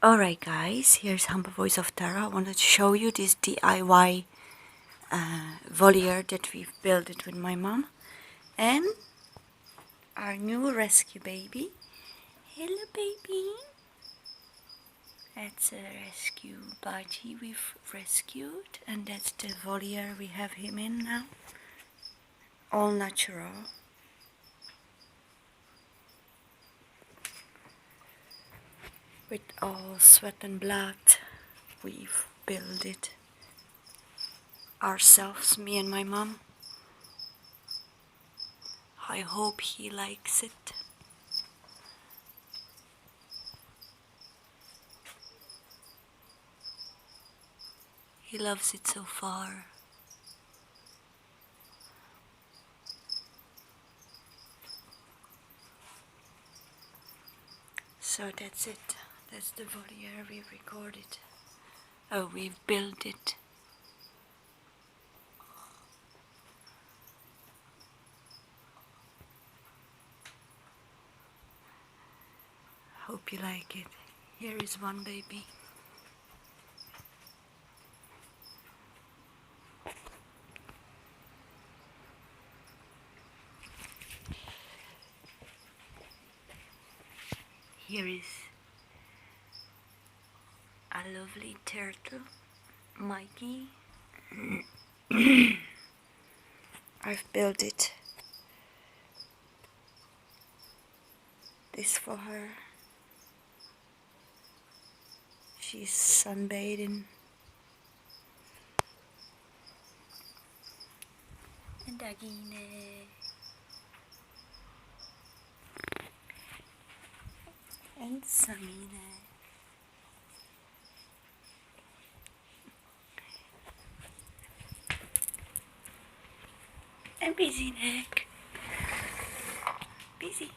Alright guys, here's Humble Voice of Tara. I wanted to show you this DIY voliere that we've built it with my mom. And our new rescue baby. Hello baby. That's a rescue Budgie we've rescued. And that's the voliere we have him in now. All natural. With all sweat and blood, we've built it ourselves, me and my mom. I hope he likes it. He loves it so far. So that's it. That's the voliere we recorded. Oh, we've built it. Hope you like it. Here is one baby. Here is a lovely turtle, Mikey. I've built it. This for her. She's sunbathing. And Dagine. And Samine. And Busy Neck. Busy.